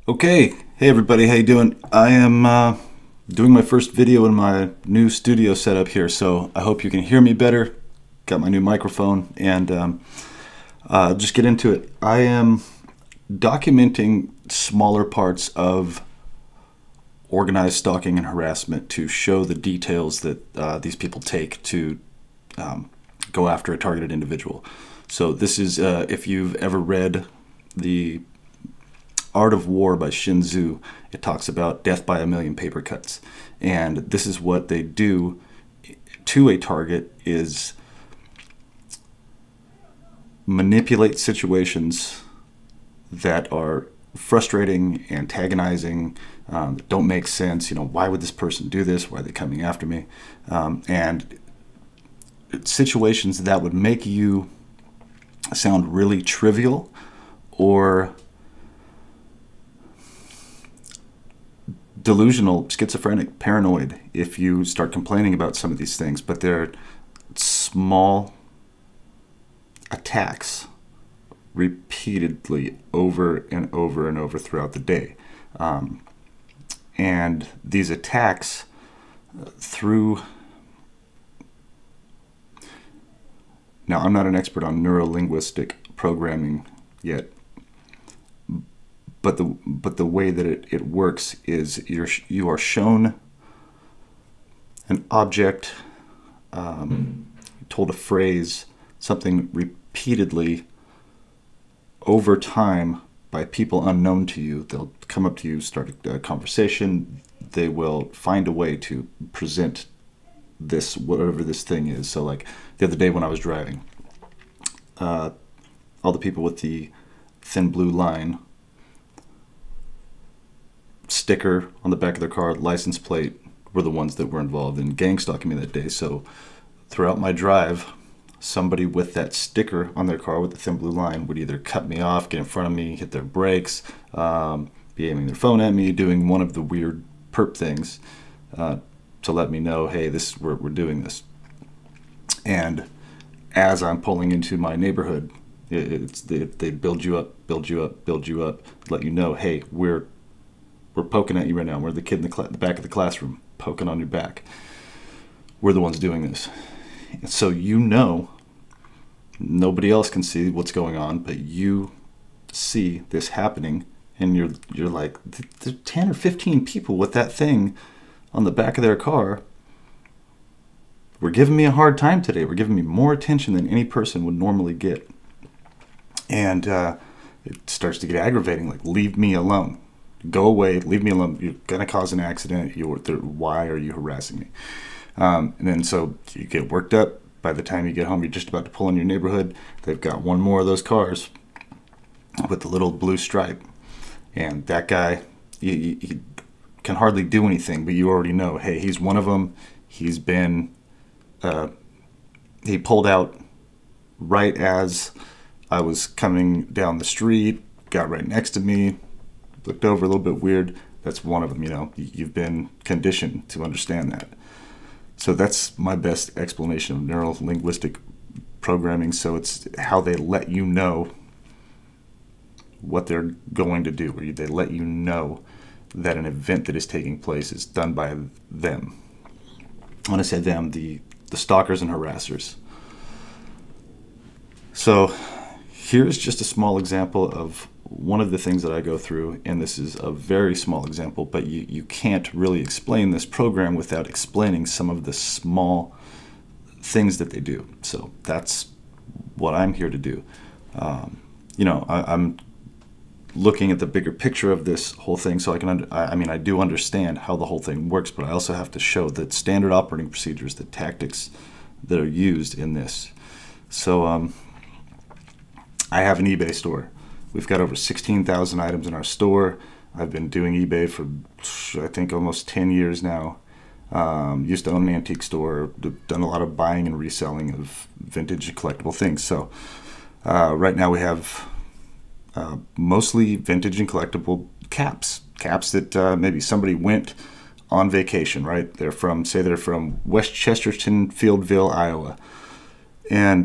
Okay, hey everybody, how you doing? I am doing my first video in my new studio setup here, so I hope you can hear me better. Got my new microphone, and just get into it. I am documenting smaller parts of organized stalking and harassment to show the details that these people take to go after a targeted individual. So this is, if you've ever read the Art of War by Sun Tzu, it talks about death by a million paper cuts. And this is what they do to a target, is manipulate situations that are frustrating, antagonizing, that don't make sense. You know, why would this person do this? Why are they coming after me? And situations that would make you sound really trivial or delusional, schizophrenic, paranoid if you start complaining about some of these things, but they're small attacks repeatedly over and over and over throughout the day. And these attacks through... Now, I'm not an expert on neuro-linguistic programming yet, but the way that it works is you are shown an object, told a phrase, something repeatedly over time by people unknown to you. They'll come up to you, start a conversation. They will find a way to present this, whatever this thing is. So like the other day when I was driving, all the people with the thin blue line sticker on the back of their car, license plate, were the ones that were involved in gang stalking me that day. So throughout my drive, somebody with that sticker on their car with the thin blue line would either cut me off, get in front of me, hit their brakes, be aiming their phone at me, doing one of the weird perp things to let me know, hey, we're doing this. And as I'm pulling into my neighborhood, they build you up, build you up, build you up, let you know, hey, we're poking at you right now. We're the kid in the back of the classroom poking on your back. We're the ones doing this. And so you know, nobody else can see what's going on, but you see this happening, and you're like, there's 10 or 15 people with that thing on the back of their car. We're giving me a hard time today. We're giving me more attention than any person would normally get. And it starts to get aggravating, like, leave me alone. Go away, leave me alone. You're going to cause an accident. Why are you harassing me? And then so you get worked up. By the time you get home, you're just about to pull in your neighborhood. They've got one more of those cars with the little blue stripe. And that guy, he can hardly do anything, but you already know, hey, he's one of them. He's been, he pulled out right as I was coming down the street, got right next to me, looked over a little bit weird. That's one of them. You know, you've been conditioned to understand that. So that's my best explanation of neuro-linguistic programming. So it's how they let you know what they're going to do, or they let you know that an event that is taking place is done by them. When I say them, the stalkers and harassers. So here's just a small example of one of the things that I go through, and this is a very small example, but you can't really explain this program without explaining some of the small things that they do. So that's what I'm here to do. You know, I'm looking at the bigger picture of this whole thing, so I can, I do understand how the whole thing works, but I also have to show the standard operating procedures, the tactics that are used in this. So I have an eBay store. We've got over 16,000 items in our store. I've been doing eBay for, I think, almost 10 years now. Used to own an antique store, done a lot of buying and reselling of vintage and collectible things. So right now we have mostly vintage and collectible caps that maybe somebody went on vacation, right? They're from, say they're from West Chesterton, Fieldville, Iowa, and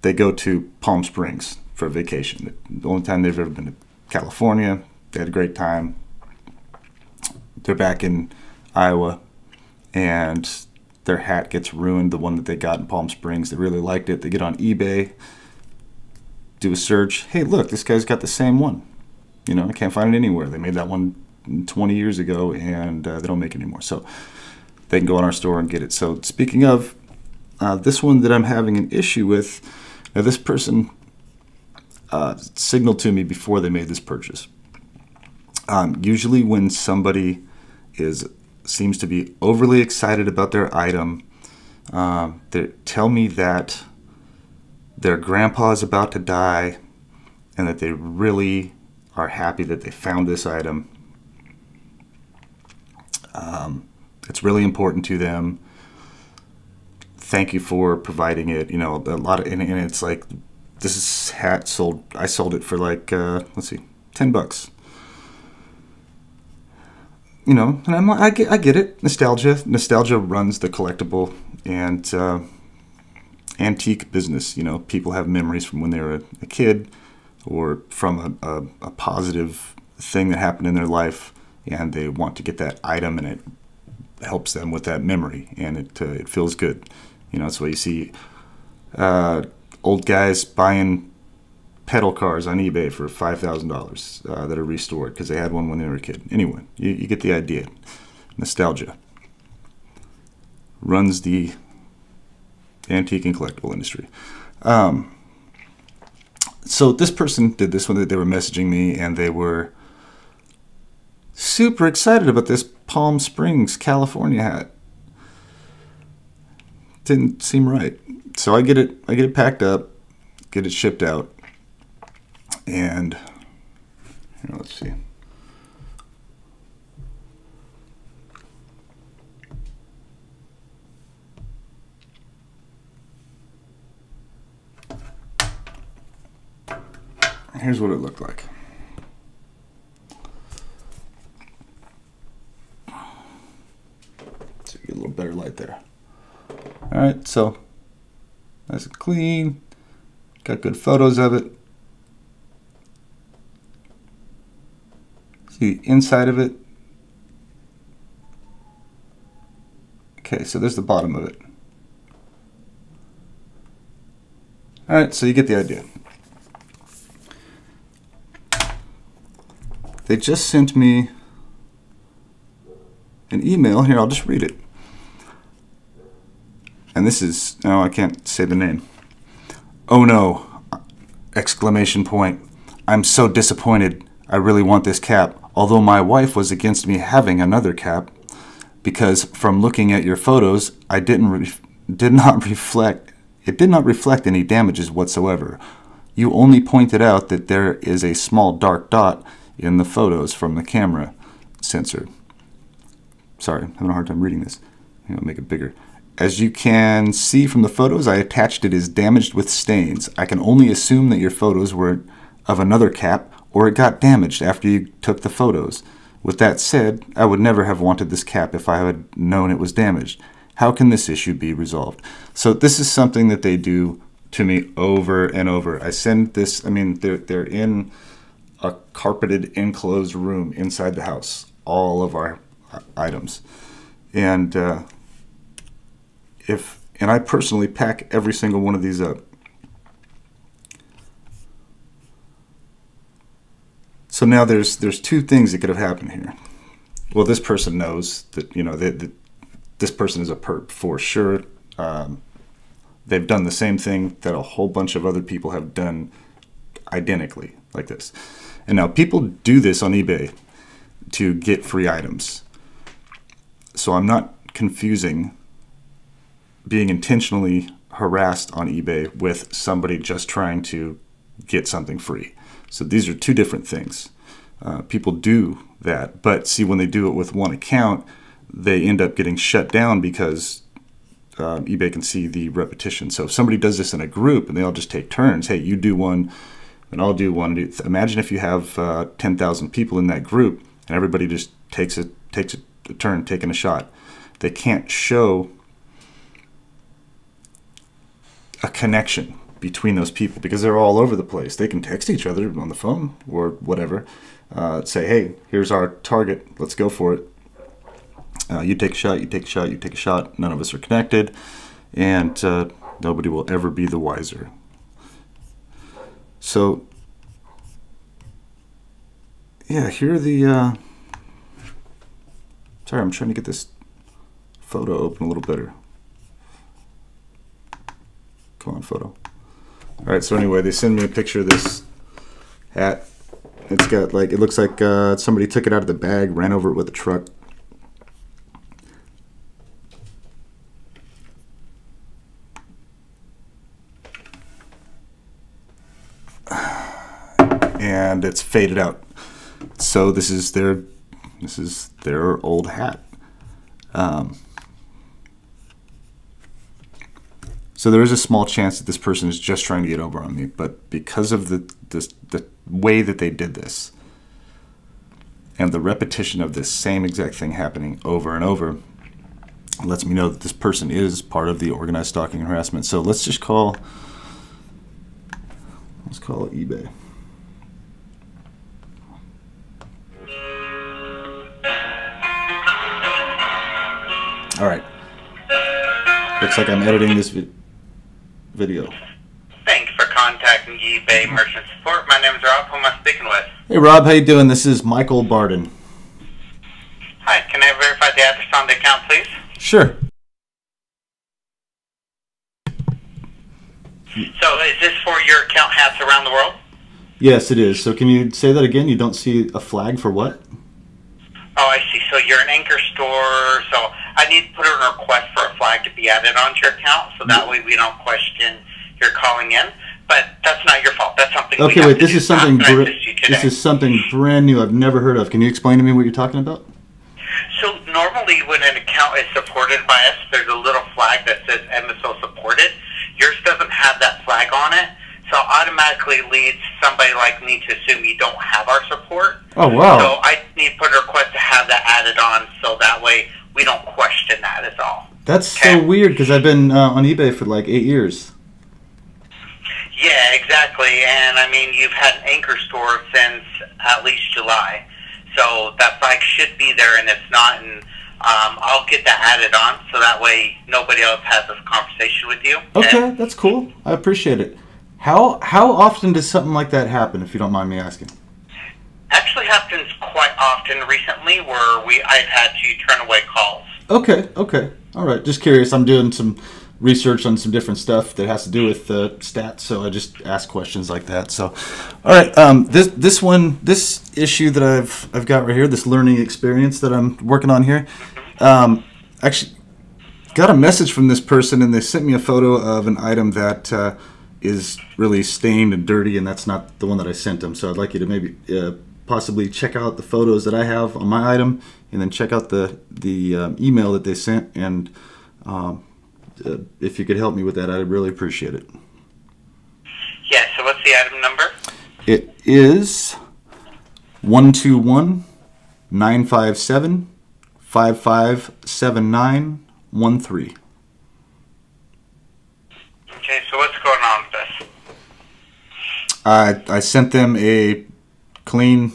they go to Palm Springs for a vacation. The only time they've ever been to California, They had a great time. They're back in Iowa, and their hat gets ruined, the one that they got in Palm Springs. They really liked it. They get on eBay, do a search. Hey, look, this guy's got the same one. You know, I can't find it anywhere. They made that one 20 years ago, and they don't make it anymore. So they can go on our store and get it. So speaking of, this one that I'm having an issue with, now this person signaled to me before they made this purchase. Usually when somebody seems to be overly excited about their item, they tell me that their grandpa is about to die and that they really are happy that they found this item. It's really important to them. Thank you for providing it. You know, a lot of, and it's like, this hat sold, I sold it for like, let's see, $10. You know, and I'm like, I get it. Nostalgia runs the collectible and antique business. You know, people have memories from when they were a kid, or from a positive thing that happened in their life, and they want to get that item, and it helps them with that memory, and it feels good. You know, that's why you see old guys buying pedal cars on eBay for $5,000 that are restored because they had one when they were a kid. Anyway, you get the idea. Nostalgia runs the antique and collectible industry. So this person did this one. They were messaging me, and they were super excited about this Palm Springs, California hat. Didn't seem right. So I get it packed up, get it shipped out, and here, let's see. Here's what it looked like. So you get a little better light there. All right, so nice and clean. Got good photos of it. See the inside of it. Okay, so there's the bottom of it. All right, so you get the idea. They just sent me an email. Here, I'll just read it. And this is, no, I can't say the name. Oh no! Exclamation point. I'm so disappointed. I really want this cap. Although my wife was against me having another cap, because from looking at your photos, it did not reflect any damages whatsoever. You only pointed out that there is a small dark dot in the photos from the camera sensor. Sorry, I'm having a hard time reading this. I'll make it bigger. As you can see from the photos, I attached it as damaged with stains. I can only assume that your photos were of another cap, or it got damaged after you took the photos. With that said, I would never have wanted this cap if I had known it was damaged. How can this issue be resolved? So this is something that they do to me over and over. I send this, I mean, they're in a carpeted enclosed room inside the house, all of our items. And I personally pack every single one of these up. So now there's two things that could have happened here. Well, this person knows that, you know, that this person is a perp for sure. They've done the same thing that a whole bunch of other people have done identically like this. And now people do this on eBay to get free items. So I'm not confusing being intentionally harassed on eBay with somebody just trying to get something free. So these are two different things. People do that, but see, when they do it with one account, they end up getting shut down because eBay can see the repetition. So if somebody does this in a group and they all just take turns, hey, you do one and I'll do one. Imagine if you have 10,000 people in that group and everybody just takes a turn taking a shot. They can't show a connection between those people because they're all over the place. They can text each other on the phone or whatever, say, hey, here's our target, let's go for it. You take a shot, you take a shot, you take a shot. None of us are connected, and nobody will ever be the wiser. So, yeah, here are the... sorry, I'm trying to get this photo open a little better. Come on, photo. All right, so anyway, they send me a picture of this hat. It's got, like, it looks like somebody took it out of the bag, ran over it with a truck. And it's faded out. So this is their old hat. So there is a small chance that this person is just trying to get over on me, but because of the way that they did this and the repetition of this same exact thing happening over and over, it lets me know that this person is part of the organized stalking and harassment. So let's call eBay. All right. Looks like I'm editing this video. Thanks for contacting eBay Merchant Support. My name is Rob. Who am I speaking with? Hey, Rob. How you doing? This is Michael Barden. Hi. Can I verify the address on the account, please? Sure. So, is this for your account hats around the world? Yes, it is. So can you say that again? You don't see a flag for what? Oh, I see. So you're an anchor store. So I need to put in a request for a flag to be added onto your account, so that way we don't question you're calling in. But that's not your fault. That's something. Okay, wait. This is something. This is something brand new. I've never heard of. Can you explain to me what you're talking about? So normally, when an account is supported by us, there's a little flag that says MSO supported. Yours doesn't have that flag on it. So automatically leads somebody like me to assume you don't have our support. Oh, wow. So I need to put a request to have that added on, so that way we don't question that is all. That's so weird, because I've been on eBay for like 8 years. Yeah, exactly. And I mean, you've had an anchor store since at least July. So that flag should be there, and it's not. And I'll get that added on, so that way nobody else has this conversation with you. Okay, that's cool. I appreciate it. How often does something like that happen, if you don't mind me asking? Actually happens quite often recently, where I've had to turn away calls. Okay. All right. Just curious. I'm doing some research on some different stuff that has to do with stats, so I just ask questions like that. So, all right. This issue that I've got right here, this learning experience that I'm working on here, actually got a message from this person, and they sent me a photo of an item that is really stained and dirty, and that's not the one that I sent them. So I'd like you to maybe possibly check out the photos that I have on my item, and then check out the email that they sent, and if you could help me with that, I'd really appreciate it. Yeah, so what's the item number? It is 121-957-557913. Okay, so what's going on with this? I sent them a clean,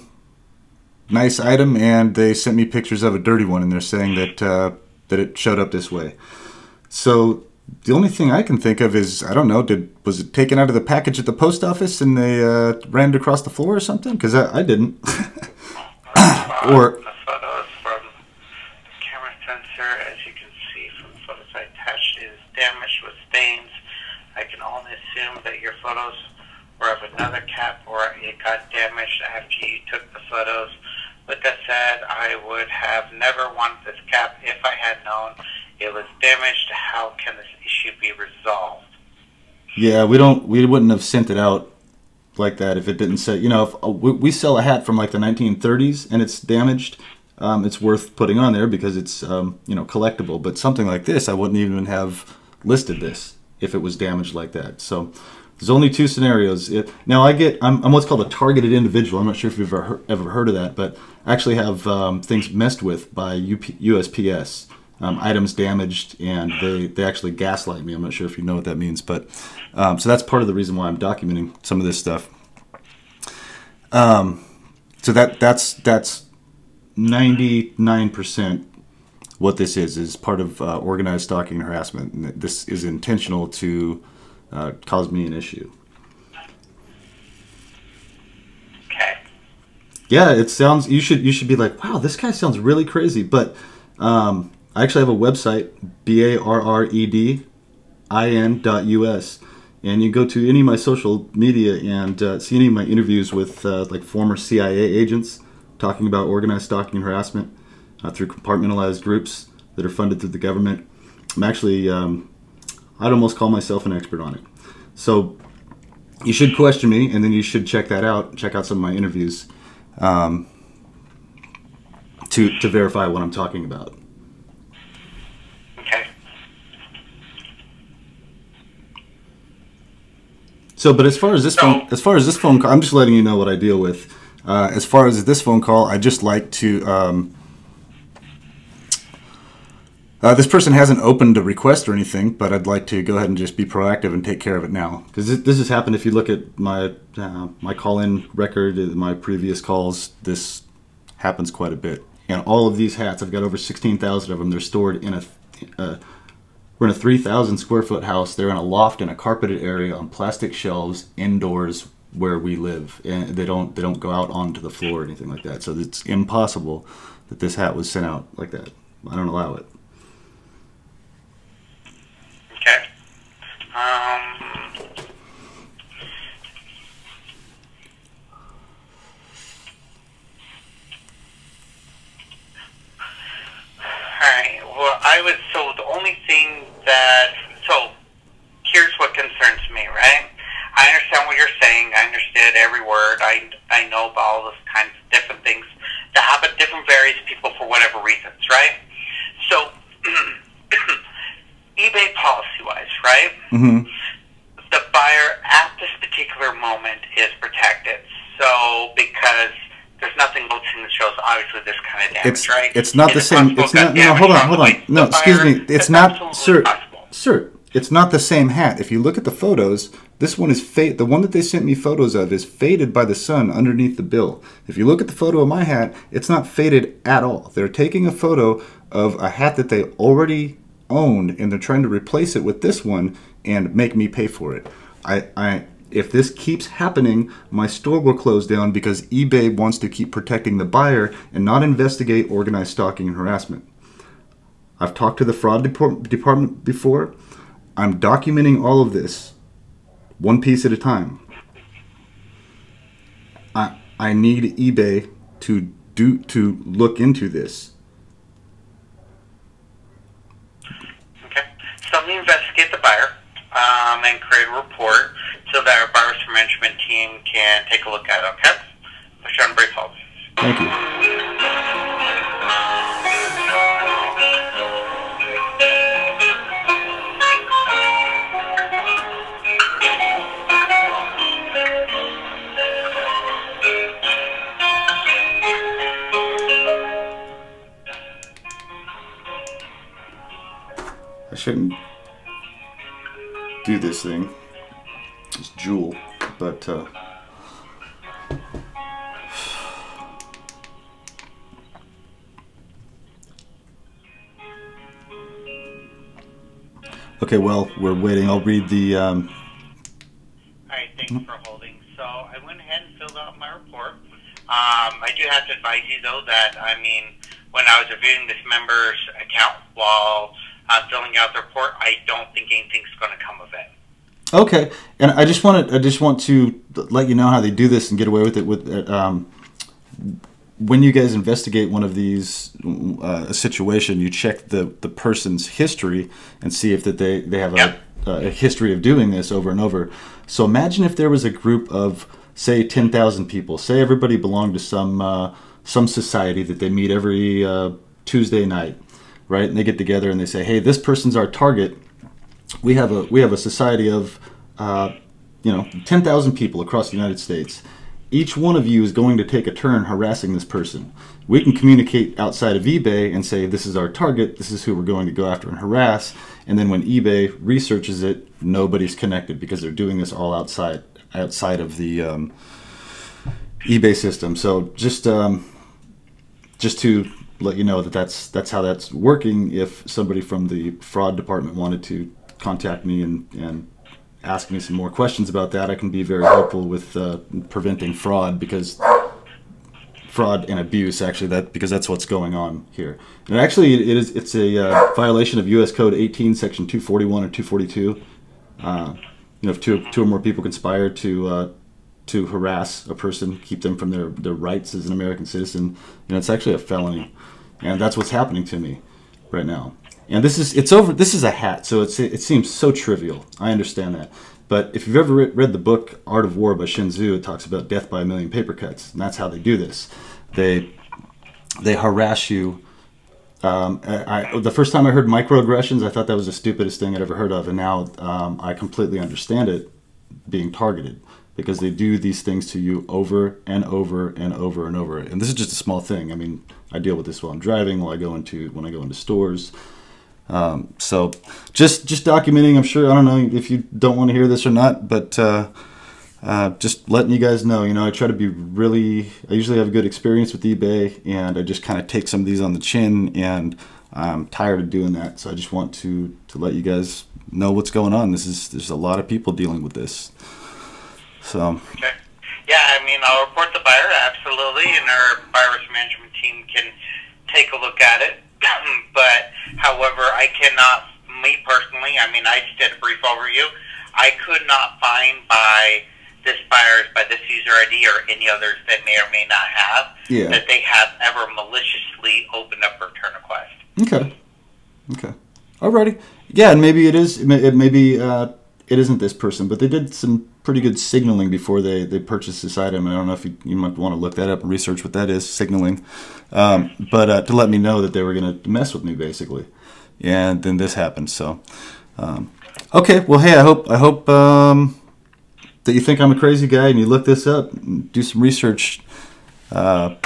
nice item, and they sent me pictures of a dirty one, and they're saying that that it showed up this way. So the only thing I can think of is, I don't know, was it taken out of the package at the post office and they ran it across the floor or something? Because I didn't. Or the photos from the camera sensor, as you can see from the photos I attached, is damaged with stains. I can only assume that your photos were of another cap, or it got damaged after you took the photos. With that said, I would have never wanted this cap if I had known it was damaged. How can this issue be resolved? Yeah, we wouldn't have sent it out like that if it didn't say, you know, if we sell a hat from like the 1930s and it's damaged, it's worth putting on there because it's you know, collectible. But something like this, I wouldn't even have listed this if it was damaged like that. So there's only two scenarios. Now I'm what's called a targeted individual. I'm not sure if you've ever heard of that, but I actually have things messed with by USPS. Items damaged, and they actually gaslight me. I'm not sure if you know what that means, but so that's part of the reason why I'm documenting some of this stuff. So that's 99% what this is part of organized stalking and harassment. And this is intentional to cause me an issue. Okay. Yeah, it sounds. You should be like, wow, this guy sounds really crazy. But I actually have a website, barredin.us, and you go to any of my social media and see any of my interviews with like former CIA agents talking about organized stalking and harassment through compartmentalized groups that are funded through the government. I'm actually, I'd almost call myself an expert on it. So you should question me, and then you should check that out. Check out some of my interviews to verify what I'm talking about. Okay. So, but as far as this phone call, I'm just letting you know what I deal with. As far as this phone call, I just like to. This person hasn't opened a request or anything, but I'd like to go ahead and just be proactive and take care of it now. Because this has happened. If you look at my my call-in record, my previous calls, this happens quite a bit. And all of these hats, I've got over 16,000 of them. They're stored in we're in a 3,000 square foot house. They're in a loft in a carpeted area on plastic shelves indoors where we live, and they don't go out onto the floor or anything like that. So it's impossible that this hat was sent out like that. I don't allow it. Okay. Alright, well, the only thing here's what concerns me, right? I understand what you're saying. I understood every word. I know about all those kinds of different things that happen to different various people for whatever reasons, right? So, eBay policy-wise, right? Mm-hmm. The buyer at this particular moment is protected. So, because there's nothing else that shows obviously this kind of damage, right? It's not the same. It's not. No, hold on. No, excuse me. It's not, sir. Sir, it's not the same hat. If you look at the photos, this one is faded. The one that they sent me photos of is faded by the sun underneath the bill. If you look at the photo of my hat, it's not faded at all. They're taking a photo of a hat that they already owned, and they're trying to replace it with this one and make me pay for it. If this keeps happening, my store will close down because eBay wants to keep protecting the buyer and not investigate organized stalking and harassment. I've talked to the fraud department before. I'm documenting all of this, one piece at a time. I need eBay to look into this. Okay, so let me investigate the buyer and create a report so that our buyer's management team can take a look at it. Okay, push on brief hold. Thank you. I shouldn't do this thing. It's Jewel, but okay, well, we're waiting. I'll read the Alright, thanks for holding. So I went ahead and filled out my report. I do have to advise you though that, I mean, when I was reviewing this member's account while filling out the report, I don't think anything's going to come of it. Okay, and I just want to let you know how they do this and get away with it. When you guys investigate one of these a situation, you check the person's history and see if that they have a history of doing this over and over. So imagine if there was a group of, say, 10,000 people. Say everybody belonged to some society that they meet every Tuesday night, right? And they get together and they say, "Hey, this person's our target. We have a society of 10,000 people across the United States. Each one of you is going to take a turn harassing this person. We can communicate outside of eBay and say, this is our target, this is who we're going to go after and harass." And then when eBay researches it, nobody's connected because they're doing this all outside of the eBay system. So just to let you know that that's how that's working. If somebody from the fraud department wanted to contact me and ask me some more questions about that, I can be very helpful with preventing fraud, because fraud and abuse, actually, because that's what's going on here. And actually, it's a violation of U.S. Code 18, Section 241 or 242. If two or more people conspire to harass a person, keep them from their rights as an American citizen, it's actually a felony, and that's what's happening to me right now. And this is a hat, so it seems so trivial. I understand that. But if you've ever read the book Art of War by Sun Tzu, it talks about death by a million paper cuts, and that's how they do this. They harass you. The first time I heard microaggressions, I thought that was the stupidest thing I'd ever heard of, and now I completely understand it being targeted, because they do these things to you over and over and over and over. And this is just a small thing. I mean, I deal with this while I'm driving, when I go into stores. So just documenting. I'm sure, I don't know if you don't want to hear this or not, but just letting you guys know, I try to be I usually have a good experience with eBay, and I just kind of take some of these on the chin, and I'm tired of doing that. So I just want to let you guys know what's going on. There's a lot of people dealing with this. So. Okay. Yeah, I mean, I'll report the buyer, absolutely, and our buyer risk management team can take a look at it. But, however, I cannot, me personally, I mean, I just did a brief overview. I could not find by this user ID or any others that may or may not have, that they have ever maliciously opened up a return request. Okay. Alrighty. Yeah, and maybe it is. Maybe it isn't this person, but they did some pretty good signaling before they purchased this item. I don't know if you might want to look that up and research what that is, signaling. But to let me know that they were going to mess with me, basically. And then this happened. So, okay. Well, hey, I hope that you think I'm a crazy guy and you look this up and do some research. I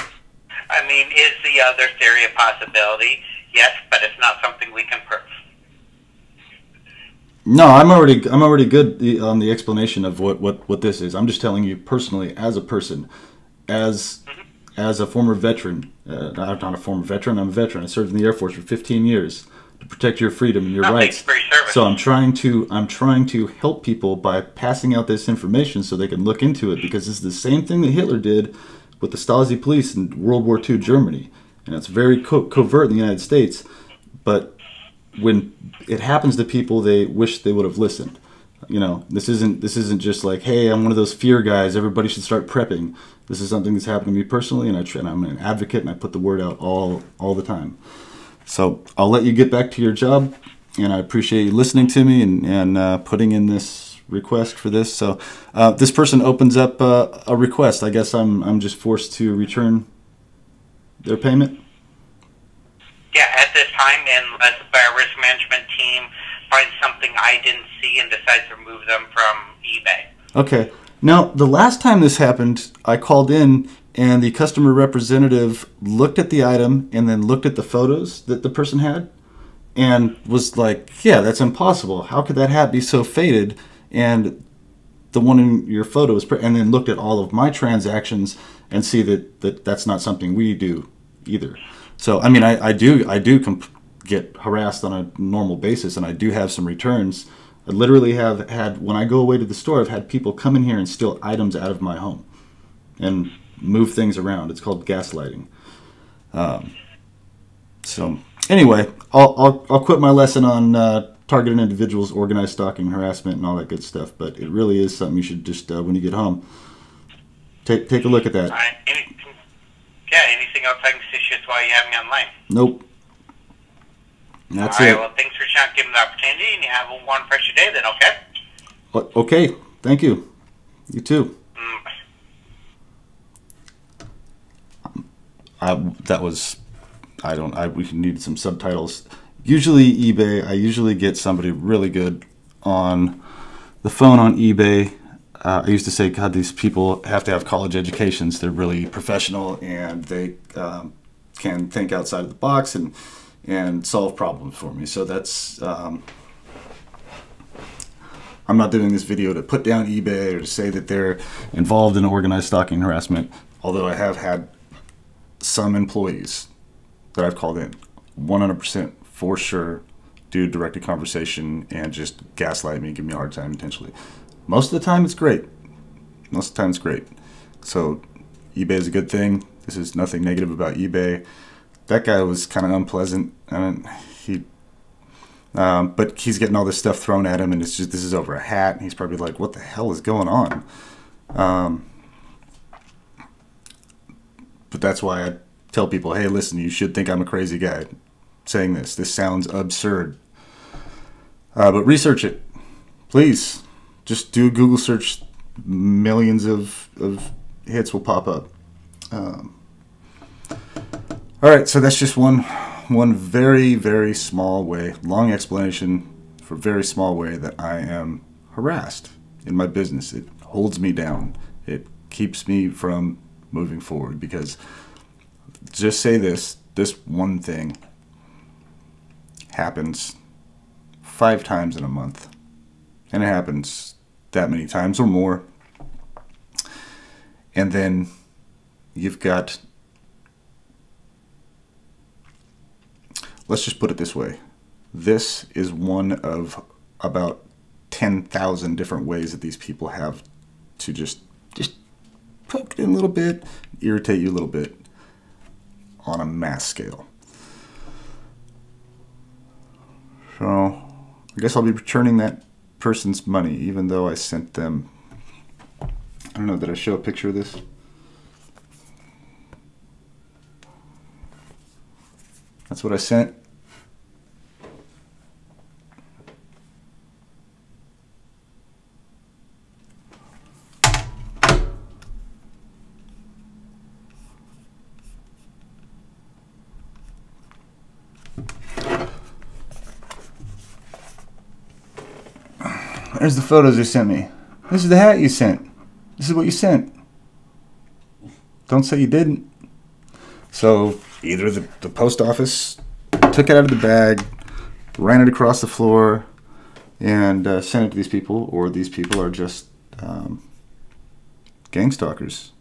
mean, is the other theory a possibility? Yes, but it's not something we can prove. No, I'm already good on the explanation of what this is. I'm just telling you personally, as a person, as a former veteran. I'm not a former veteran. I'm a veteran. I served in the Air Force for 15 years to protect your freedom and your rights. So I'm trying to help people by passing out this information so they can look into it, because it's the same thing that Hitler did with the Stasi police in World War II Germany, and it's very covert in the United States. But when it happens to people, they wish they would have listened. This isn't just like, hey, I'm one of those fear guys, everybody should start prepping. This is something that's happened to me personally, and I'm an advocate, and I put the word out all the time. So I'll let you get back to your job, and I appreciate you listening to me and putting in this request for this. So this person opens up a request. I guess I'm just forced to return their payment. Yeah, at this time, unless the buyer risk management team finds something I didn't see and decides to remove them from eBay. Okay. Now, the last time this happened, I called in, and the customer representative looked at the item and then looked at the photos that the person had and was like, yeah, that's impossible. How could that hat be so faded? And the one in your photos, and then looked at all of my transactions and see that that's not something we do either. So, I mean, I do get harassed on a normal basis, and I do have some returns. I literally have had, when I go away to the store, I've had people come in here and steal items out of my home and move things around. It's called gaslighting. So, anyway, I'll quit my lesson on targeted individuals, organized stalking, harassment, and all that good stuff. But it really is something you should just, when you get home, take a look at that. Anything else I can assist you with while you have me online? Nope. That's all right, it. well, thanks for giving the opportunity, and you have a one fresh day then, okay? Okay, thank you. You too. We needed some subtitles. Usually eBay, I usually get somebody really good on the phone on eBay. I used to say, God, these people have to have college educations. They're really professional, and they can think outside of the box and solve problems for me. So that's, I'm not doing this video to put down eBay or to say that they're involved in organized stalking harassment. Although I have had some employees that I've called in, 100% for sure, do directed conversation and just gaslight me, give me a hard time intentionally. Most of the time it's great. Most of the time it's great. So eBay is a good thing. This is nothing negative about eBay. That guy was kind of unpleasant. But he's getting all this stuff thrown at him, and it's just, this is over a hat, and he's probably like, what the hell is going on? But that's why I tell people, hey, listen, you should think I'm a crazy guy saying this. This sounds absurd. But research it. Please. Just do a Google search. Millions of hits will pop up. All right, so that's just one very, very small way, long explanation for a very small way that I am harassed in my business. It holds me down. It keeps me from moving forward, because just say this one thing happens 5 times in a month, and it happens that many times or more, and then you've got, let's just put it this way, this is one of about 10,000 different ways that these people have to just poke it in a little bit, irritate you a little bit on a mass scale. So I guess I'll be returning that person's money, even though I sent them, I don't know, did I show a picture of this? That's what I sent. There's the photos they sent me. This is the hat you sent. This is what you sent. Don't say you didn't. So either the post office took it out of the bag, ran it across the floor, and sent it to these people, or these people are just gang stalkers.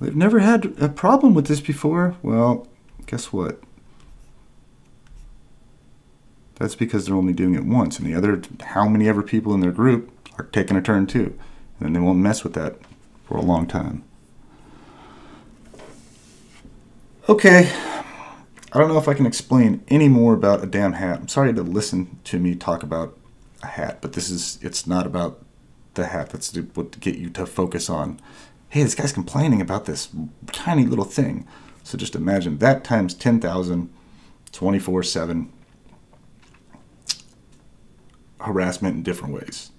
They've never had a problem with this before. Well, guess what? That's because they're only doing it once, and the other, how many ever people in their group are taking a turn too, and then they won't mess with that for a long time. Okay, I don't know if I can explain any more about a damn hat. I'm sorry to listen to me talk about a hat, but it's not about the hat. That's what to get you to focus on, hey, this guy's complaining about this tiny little thing. So just imagine that times 10,000, 24/7 harassment in different ways.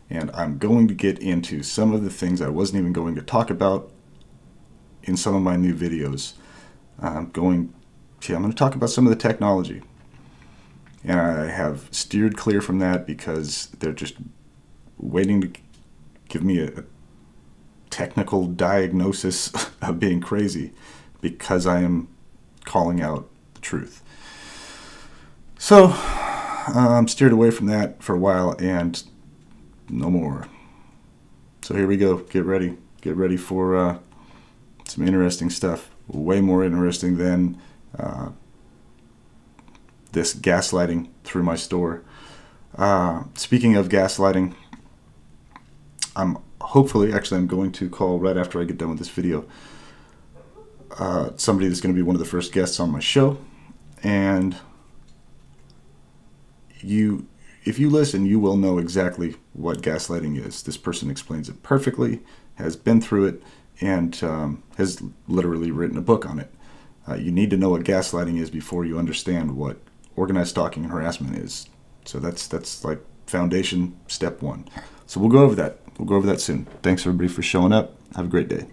And I'm going to get into some of the things I wasn't even going to talk about in some of my new videos. I'm going to talk about some of the technology. And I have steered clear from that because they're just waiting to give me a technical diagnosis of being crazy, because I am calling out the truth. So I'm steered away from that for a while, and no more. So here we go. Get ready for some interesting stuff. Way more interesting than this gaslighting through my store. Speaking of gaslighting, I'm going to call right after I get done with this video somebody that's going to be one of the first guests on my show, and if you listen, you will know exactly what gaslighting is. This person explains it perfectly, has been through it, and has literally written a book on it. You need to know what gaslighting is before you understand what organized stalking and harassment is. So that's like foundation step 1. So we'll go over that. We'll go over that soon. Thanks everybody for showing up. Have a great day.